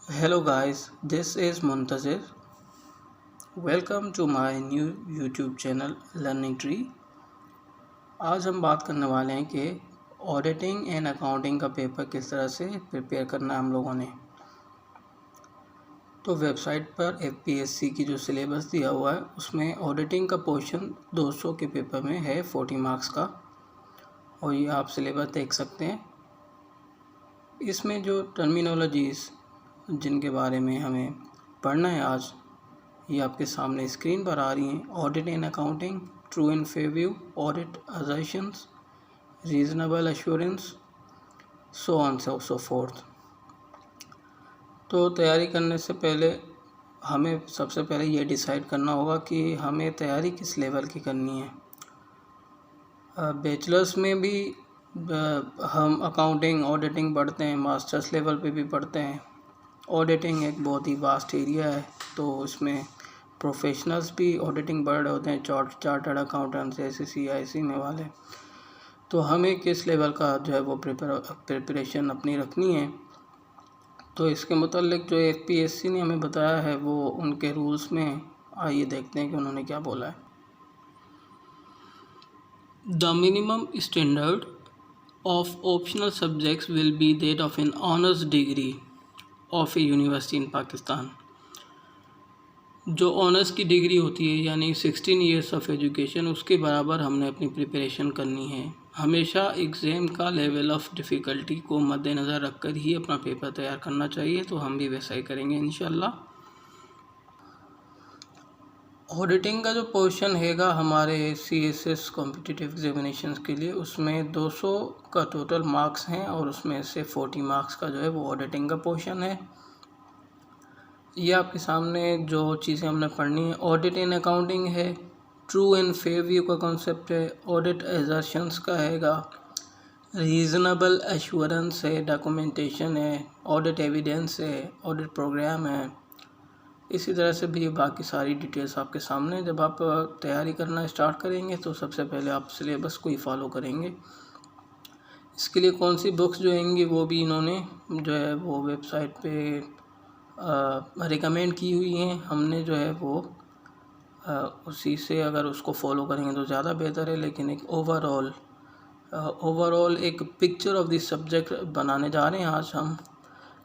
Hello guys, this is Muntazir. Welcome to my new YouTube channel Learning Tree. आज हम बात करने वाले हैं कि ऑडिटिंग एंड अकाउंटिंग का पेपर किस तरह से प्रिपेयर करना है हम लोगों ने। तो वेबसाइट पर FPSC की जो सिलेबस दिया हुआ है उसमें ऑडिटिंग का पोर्शन 200 के पेपर में है 40 मार्क्स का, और ये आप सिलेबस देख सकते हैं। इसमें जो टर्मिनोलॉजीज़ जिनके बारे में हमें पढ़ना है आज, ये आपके सामने स्क्रीन पर आ रही हैं। Audit and accounting, true and fair view, audit assertions, reasonable assurance, so on so fourth. तो तैयारी करने से पहले हमें सबसे पहले ये डिसाइड करना होगा कि हमें तैयारी किस लेवल की करनी है। बैचलर्स में भी हम अकाउंटिंग ऑडिटिंग पढ़ते हैं, मास्टर्स लेवल पे भी पढ़ते हैं। ऑडिटिंग एक बहुत ही वास्ट एरिया है, तो इसमें प्रोफेशनल्स भी ऑडिटिंग पढ़ रहे होते हैं, चार्टर्ड अकाउंटेंट्स, SEC IC में वाले। तो हमें किस लेवल का जो है वो प्रिपरेशन अपनी रखनी है। तो इसके मुतालिक जो FPSC ने हमें बताया है वो उनके रूल्स में, आइए देखते हैं कि उन्होंने क्या बोला है। The minimum standard of optional subjects will be that of an honours degree of a university in Pakistan. जो ऑनर्स की डिग्री होती है यानी 16 ईयर्स ऑफ एजुकेशन, उसके बराबर हमने अपनी प्रिपरेशन करनी है। हमेशा एग्ज़ाम का लेवल ऑफ डिफ़िकल्टी को मद्देनज़र रखकर ही अपना पेपर तैयार करना चाहिए, तो हम भी वैसा ही करेंगे इंशाल्लाह। ऑडिटिंग का जो पोर्शन हैगा हमारे CSS कॉम्पिटिटिव एग्जामिनेशंस के लिए, उसमें 200 का टोटल मार्क्स हैं और उसमें से 40 मार्क्स का जो है वो ऑडिटिंग का पोर्शन है। ये आपके सामने जो चीज़ें हमने पढ़नी है, ऑडिट एंड अकाउंटिंग है, ट्रू एंड फेयर व्यू का कॉन्सेप्ट है, ऑडिट असर्शंस का हैगा, रीजनेबल एश्योरेंस है, डॉक्यूमेंटेशन है, ऑडिट एविडेंस है, ऑडिट प्रोग्राम है। इसी तरह से भी बाकी सारी डिटेल्स आपके सामने। जब आप तैयारी करना स्टार्ट करेंगे तो सबसे पहले आप सिलेबस को ही फॉलो करेंगे। इसके लिए कौन सी बुक्स जो आएंगी वो भी इन्होंने जो है वो वेबसाइट पे रिकमेंड की हुई हैं। हमने जो है वो उसी से अगर उसको फॉलो करेंगे तो ज़्यादा बेहतर है। लेकिन एक ओवरऑल एक पिक्चर ऑफ दिस सब्जेक्ट बनाने जा रहे हैं आज हम,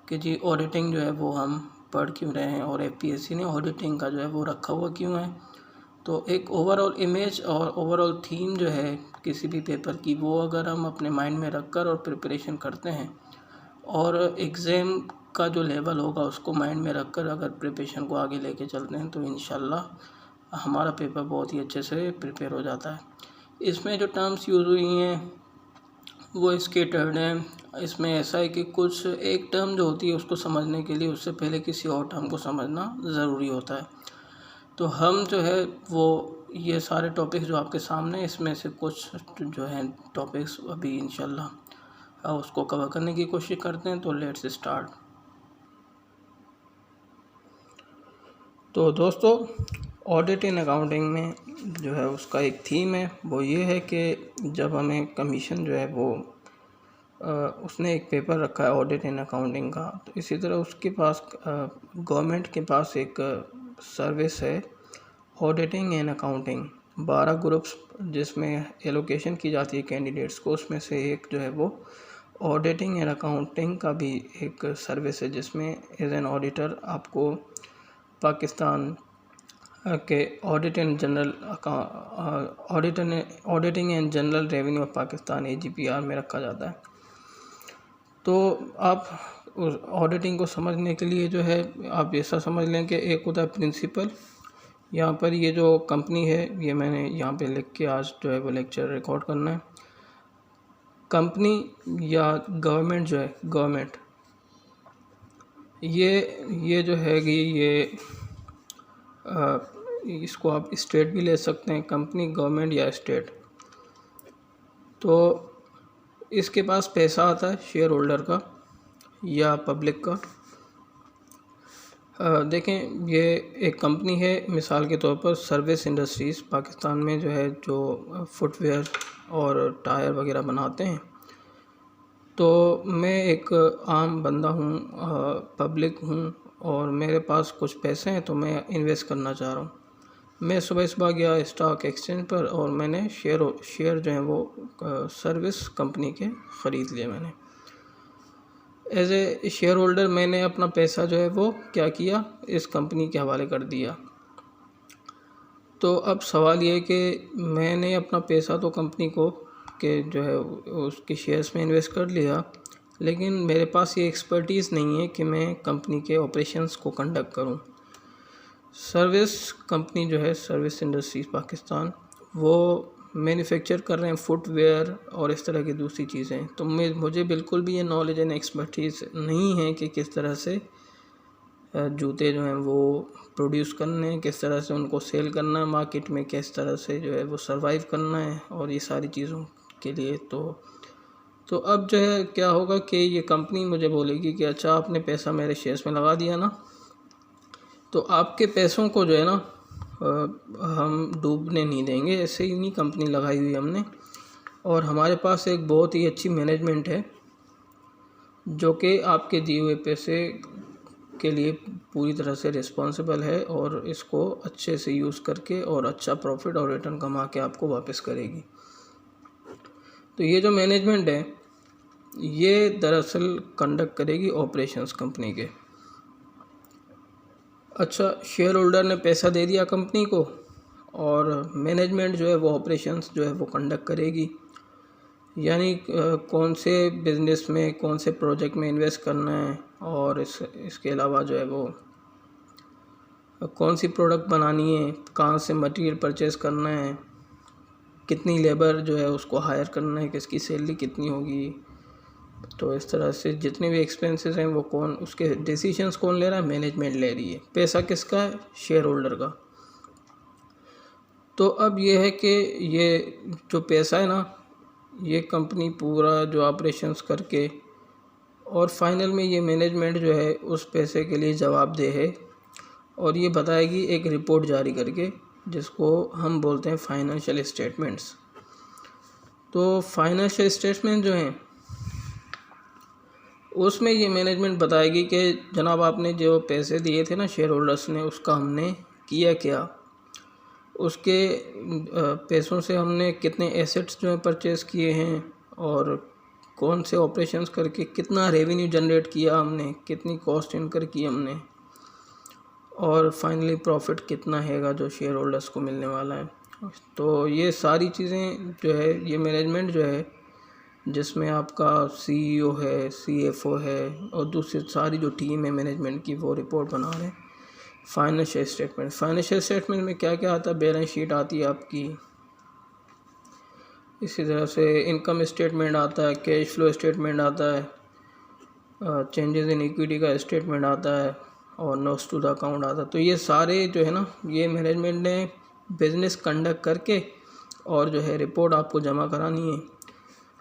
कि जी ऑडिटिंग जो है वो हम पढ़ क्यों रहे हैं और FPSC ने ऑडिटिंग का जो है वो रखा हुआ क्यों है। तो एक ओवरऑल इमेज और ओवरऑल थीम जो है किसी भी पेपर की, वो अगर हम अपने माइंड में रखकर और प्रिपरेशन करते हैं और एग्ज़ाम का जो लेवल होगा उसको माइंड में रखकर अगर प्रिपरेशन को आगे लेके चलते हैं तो इंशाल्लाह हमारा पेपर बहुत ही अच्छे से प्रिपेयर हो जाता है। इसमें जो टर्म्स यूज़ हुई हैं वो स्केटर्ड हैं। इसमें ऐसा है कि कुछ एक टर्म जो होती है उसको समझने के लिए उससे पहले किसी और टर्म को समझना ज़रूरी होता है। तो हम जो है वो ये सारे टॉपिक्स जो आपके सामने, इसमें से कुछ जो हैं टॉपिक्स अभी इंशाल्लाह उसको कवर करने की कोशिश करते हैं। तो लेट्स स्टार्ट। तो दोस्तों, ऑडिट एंड अकाउंटिंग में जो है उसका एक थीम है, वो ये है कि जब हमें कमीशन जो है वो उसने एक पेपर रखा है ऑडिट एंड अकाउंटिंग का, तो इसी तरह उसके पास गवर्नमेंट के पास एक सर्विस है ऑडिटिंग एंड अकाउंटिंग। 12 ग्रुप्स जिसमें एलोकेशन की जाती है कैंडिडेट्स को, उसमें से एक जो है वो ऑडिटिंग एंड अकाउंटिंग का भी एक सर्विस है, जिसमें एज एन ऑडिटर आपको पाकिस्तान के auditing and general revenue of Pakistan AGPR में रखा जाता है। तो आप उस ऑडिटिंग को समझने के लिए जो है आप ऐसा समझ लें कि एक होता है प्रिंसिपल। यहाँ पर ये जो कंपनी है, ये मैंने यहाँ पे लिख के आज जो है वो लेक्चर रिकॉर्ड करना है। कंपनी या गवर्नमेंट जो है, गवर्नमेंट ये जो है कि ये इसको आप स्टेट भी ले सकते हैं, कंपनी, गवर्नमेंट या स्टेट। तो इसके पास पैसा आता है शेयर होल्डर का या पब्लिक का। देखें, ये एक कंपनी है, मिसाल के तौर पर सर्विस इंडस्ट्रीज़ पाकिस्तान में जो है, जो फुटवेयर और टायर वगैरह बनाते हैं, तो मैं एक आम बंदा हूँ, पब्लिक हूँ और मेरे पास कुछ पैसे हैं, तो मैं इन्वेस्ट करना चाह रहा हूँ। मैं सुबह गया स्टॉक एक्सचेंज पर और मैंने शेयर जो हैं वो सर्विस कंपनी के ख़रीद लिए। मैंने एज ए शेयर होल्डर मैंने अपना पैसा जो है वो क्या किया, इस कंपनी के हवाले कर दिया। तो अब सवाल ये है कि मैंने अपना पैसा तो कंपनी को के जो है उसके शेयर्स में इन्वेस्ट कर लिया, लेकिन मेरे पास ये एक्सपर्टीज़ नहीं है कि मैं कंपनी के ऑपरेशंस को कंडक्ट करूं। सर्विस कंपनी जो है सर्विस इंडस्ट्रीज पाकिस्तान, वो मैन्युफैक्चर कर रहे हैं फुटवेयर और इस तरह की दूसरी चीज़ें। तो मुझे बिल्कुल भी ये नॉलेज एंड एक्सपर्टीज़ नहीं है कि किस तरह से जूते जो हैं वो प्रोड्यूस करने हैं, किस तरह से उनको सेल करना है मार्केट में, किस तरह से जो है वो सरवाइव करना है और ये सारी चीज़ों के लिए। तो अब जो है क्या होगा कि ये कंपनी मुझे बोलेगी कि अच्छा आपने पैसा मेरे शेयर्स में लगा दिया ना, तो आपके पैसों को जो है ना हम डूबने नहीं देंगे, ऐसे ही नहीं कंपनी लगाई हुई हमने। और हमारे पास एक बहुत ही अच्छी मैनेजमेंट है जो कि आपके दिए हुए पैसे के लिए पूरी तरह से रिस्पॉन्सिबल है और इसको अच्छे से यूज़ करके और अच्छा प्रॉफिट और रिटर्न कमा के आपको वापस करेगी। तो ये जो मैनेजमेंट है ये दरअसल कंडक्ट करेगी ऑपरेशंस कंपनी के। अच्छा, शेयर होल्डर ने पैसा दे दिया कंपनी को और मैनेजमेंट जो है वो ऑपरेशंस जो है वो कंडक्ट करेगी, यानी कौन से बिज़नेस में कौन से प्रोजेक्ट में इन्वेस्ट करना है और इसके अलावा जो है वो कौन सी प्रोडक्ट बनानी है, कहाँ से मटेरियल परचेज़ करना है, कितनी लेबर जो है उसको हायर करना है, किसकी सैलरी कितनी होगी। तो इस तरह से जितने भी एक्सपेंसेस हैं वो कौन, उसके डिसीजंस कौन ले रहा है, मैनेजमेंट ले रही है। पैसा किसका है, शेयर होल्डर का। तो अब ये है कि ये जो पैसा है ना, ये कंपनी पूरा जो ऑपरेशंस करके और फाइनल में ये मैनेजमेंट जो है उस पैसे के लिए जवाबदेह है और ये बताएगी एक रिपोर्ट जारी करके, जिसको हम बोलते हैं फाइनेंशियल स्टेटमेंट्स। तो फाइनेंशियल स्टेटमेंट जो हैं उसमें ये मैनेजमेंट बताएगी कि जनाब आपने जो पैसे दिए थे ना शेयर होल्डर्स ने, उसका हमने किया क्या, उसके पैसों से हमने कितने एसेट्स जो है परचेज़ किए हैं और कौन से ऑपरेशंस करके कितना रेवेन्यू जनरेट किया हमने, कितनी कॉस्ट इनकर की हमने और फाइनली प्रॉफिट कितना हैगा जो शेयर होल्डर्स को मिलने वाला है। तो ये सारी चीज़ें जो है ये मैनेजमेंट जो है, जिसमें आपका CEO है, CFO है और दूसरी सारी जो टीम है मैनेजमेंट की, वो रिपोर्ट बना रहे हैं। फाइनेंशियल स्टेटमेंट में क्या क्या आता है, बैलेंस शीट आती है आपकी, इसी तरह से इनकम स्टेटमेंट आता है, कैश फ्लो स्टेटमेंट आता है, चेंजेस इन इक्विटी का स्टेटमेंट आता है और नोट्स टू द अकाउंट आता है। तो ये सारे जो है ना, ये मैनेजमेंट ने बिज़नेस कंडक्ट करके और जो है रिपोर्ट आपको जमा करानी है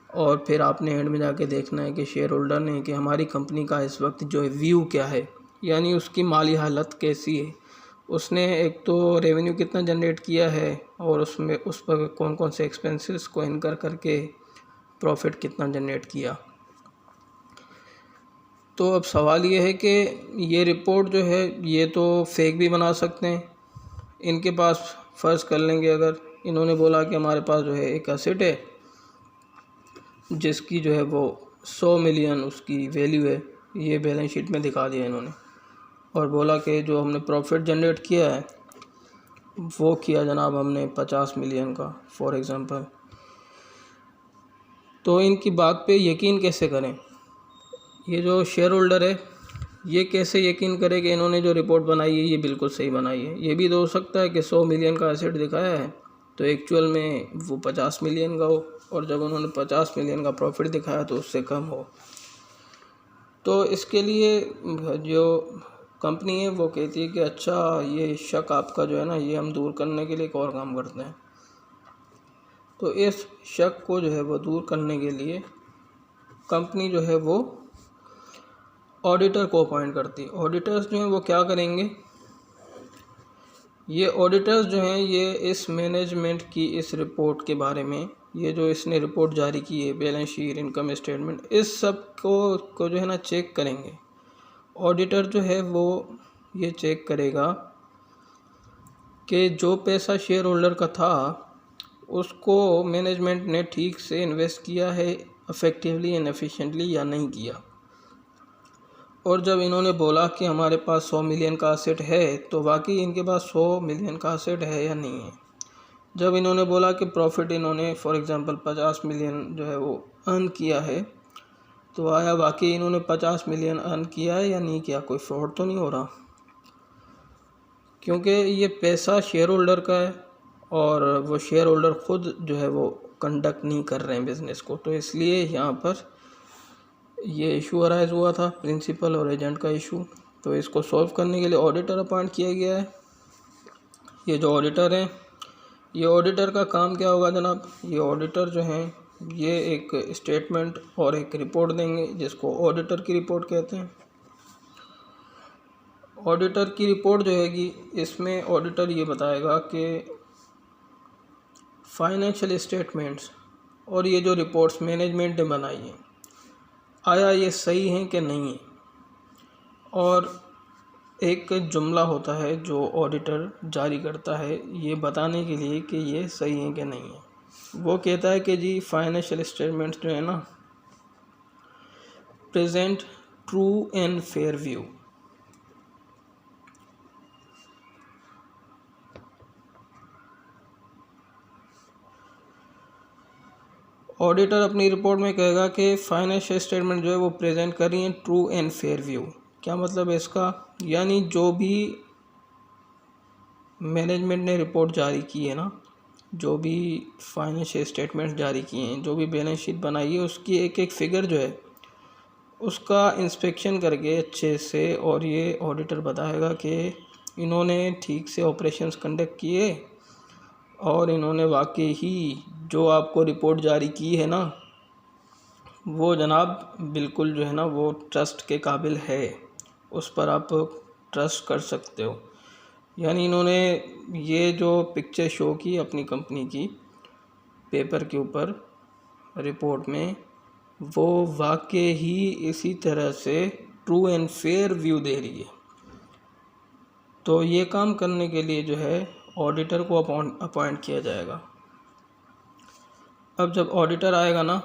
और फिर आपने एंड में जाके देखना है कि शेयर होल्डर ने कि हमारी कंपनी का इस वक्त जो है व्यू क्या है, यानी उसकी माली हालत कैसी है, उसने एक तो रेवेन्यू कितना जनरेट किया है और उसमें उस पर कौन कौन से एक्सपेंसेस को इनकर करके प्रॉफिट कितना जनरेट किया। तो अब सवाल ये है कि ये रिपोर्ट जो है ये तो फेक भी बना सकते हैं। इनके पास फ़र्ज़ कर लेंगे अगर इन्होंने बोला कि हमारे पास जो है एक एसेट है जिसकी जो है वो 100 मिलियन उसकी वैल्यू है, ये बैलेंस शीट में दिखा दिया इन्होंने, और बोला कि जो हमने प्रॉफिट जनरेट किया है वो किया जनाब हमने 50 मिलियन का फॉर एग्ज़ाम्पल। तो इनकी बात पे यकीन कैसे करें? ये जो शेयर होल्डर है ये कैसे यकीन करे कि इन्होंने जो रिपोर्ट बनाई है ये बिल्कुल सही बनाई है? ये भी तो हो सकता है कि 100 मिलियन का एसेट दिखाया है तो एक्चुअल में वो 50 मिलियन का हो, और जब उन्होंने 50 मिलियन का प्रॉफिट दिखाया तो उससे कम हो। तो इसके लिए जो कंपनी है वो कहती है कि अच्छा ये शक आपका जो है ना, ये हम दूर करने के लिए एक और काम करते हैं। तो इस शक को जो है वो दूर करने के लिए कंपनी जो है वो ऑडिटर को अपॉइंट करती है। ऑडिटर्स जो हैं वो क्या करेंगे, ये ऑडिटर्स जो हैं ये इस मैनेजमेंट की इस रिपोर्ट के बारे में ये जो इसने रिपोर्ट जारी की है, बैलेंस शीट, इनकम स्टेटमेंट, इस सब को जो है ना चेक करेंगे। ऑडिटर जो है वो ये चेक करेगा कि जो पैसा शेयर होल्डर का था उसको मैनेजमेंट ने ठीक से इन्वेस्ट किया है इफ़ेक्टिवली एंड एफिशिएंटली या नहीं किया। और जब इन्होंने बोला कि हमारे पास 100 मिलियन का असेट है, तो वाकई इनके पास 100 मिलियन का असेट है या नहीं है। जब इन्होंने बोला कि प्रॉफिट इन्होंने फॉर एग्ज़ाम्पल 50 मिलियन जो है वो अर्न किया है, तो आया वाकई इन्होंने 50 मिलियन अर्न किया है या नहीं किया, कोई फ्रॉड तो नहीं हो रहा। क्योंकि ये पैसा शेयर होल्डर का है और वो शेयर होल्डर ख़ुद जो है वो कंडक्ट नहीं कर रहे हैं बिज़नेस को, तो इसलिए यहाँ पर ये इशू अराइज हुआ था, प्रिंसिपल और एजेंट का इशू। तो इसको सॉल्व करने के लिए ऑडिटर अपॉइंट किया गया है। ये जो ऑडिटर हैं, ये ऑडिटर का काम क्या होगा जनाब, ये ऑडिटर जो हैं ये एक स्टेटमेंट और एक रिपोर्ट देंगे जिसको ऑडिटर की रिपोर्ट कहते हैं। ऑडिटर की रिपोर्ट जो हैगी, इसमें ऑडिटर ये बताएगा कि फाइनेंशियल स्टेटमेंट्स और ये जो रिपोर्ट्स मैनेजमेंट ने बनाई हैं, आया ये सही हैं कि नहीं है। और एक जुमला होता है जो ऑडिटर जारी करता है ये बताने के लिए कि ये सही है कि नहीं है। वो कहता है कि जी फाइनेंशियल स्टेटमेंट्स जो है ना, present true and fair view. Auditor अपनी रिपोर्ट में कहेगा कि फाइनेंशियल स्टेटमेंट जो है वो प्रेजेंट कर रही हैं ट्रू एंड फेयर व्यू। क्या मतलब है इसका, यानी जो भी मैनेजमेंट ने रिपोर्ट जारी की है ना, जो भी फाइनेंशियल स्टेटमेंट जारी किए हैं, जो भी बैलेंस शीट बनाई है, उसकी एक एक फिगर जो है उसका इंस्पेक्शन करके अच्छे से, और ये ऑडिटर बताएगा कि इन्होंने ठीक से ऑपरेशंस कंडक्ट किए और इन्होंने वाकई ही जो आपको रिपोर्ट जारी की है ना, वो जनाब बिल्कुल जो है ना वो ट्रस्ट के काबिल है, उस पर आप ट्रस्ट कर सकते हो। यानी इन्होंने ये जो पिक्चर शो की अपनी कंपनी की पेपर के ऊपर रिपोर्ट में, वो वाकई ही इसी तरह से ट्रू एंड फेयर व्यू दे रही है। तो ये काम करने के लिए जो है ऑडिटर को अपॉइंट किया जाएगा। अब जब ऑडिटर आएगा ना,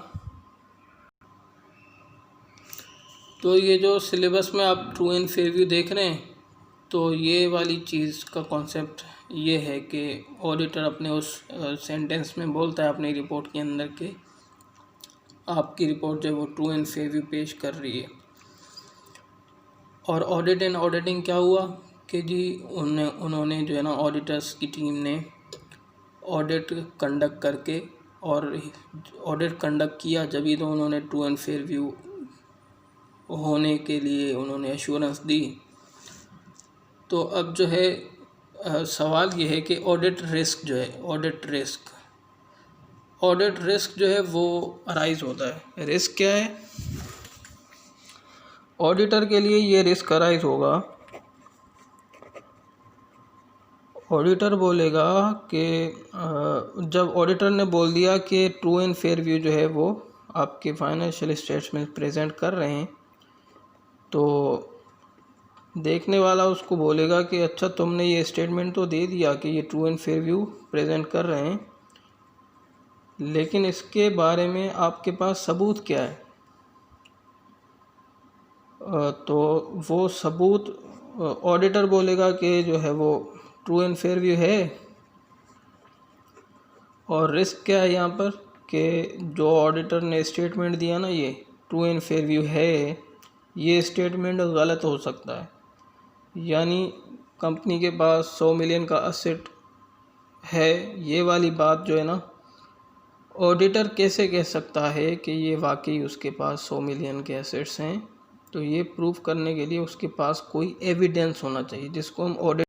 तो ये जो सिलेबस में आप ट्रू एंड फेयर व्यू देख रहे हैं, तो ये वाली चीज़ का कॉन्सेप्ट ये है कि ऑडिटर अपने उस सेंटेंस में बोलता है अपनी रिपोर्ट के अंदर के आपकी रिपोर्ट जो है वो ट्रू एंड फेयर व्यू पेश कर रही है। और ऑडिट एंड ऑडिटिंग क्या हुआ कि जी उन्होंने जो है ना ऑडिटर्स की टीम ने ऑडिट कंडक्ट करके, और ऑडिट कंडक्ट किया जब तो उन्होंने ट्रू एंड फेयर व्यू होने के लिए उन्होंने एश्योरेंस दी। तो अब जो है सवाल ये है कि ऑडिट रिस्क जो है, ऑडिट रिस्क जो है वो अराइज होता है। रिस्क क्या है, ऑडिटर के लिए ये रिस्क अराइज होगा, ऑडिटर बोलेगा कि जब ऑडिटर ने बोल दिया कि ट्रू एंड फेयर व्यू जो है वो आपके फाइनेंशियल स्टेटमेंट प्रेजेंट कर रहे हैं, तो देखने वाला उसको बोलेगा कि अच्छा तुमने ये स्टेटमेंट तो दे दिया कि ये true and fair view present कर रहे हैं, लेकिन इसके बारे में आपके पास सबूत क्या है। तो वो सबूत ऑडिटर बोलेगा कि जो है वो ट्रू एंड फेयर व्यू है। और रिस्क क्या है यहाँ पर कि जो ऑडिटर ने स्टेटमेंट दिया ना, ये ट्रू एंड फेयर व्यू है, ये स्टेटमेंट गलत हो सकता है। यानी कंपनी के पास 100 मिलियन का असेट है, ये वाली बात जो है ना, ऑडिटर कैसे कह सकता है कि ये वाकई उसके पास 100 मिलियन के एसेट्स हैं। तो ये प्रूफ करने के लिए उसके पास कोई एविडेंस होना चाहिए, जिसको हम ऑडिट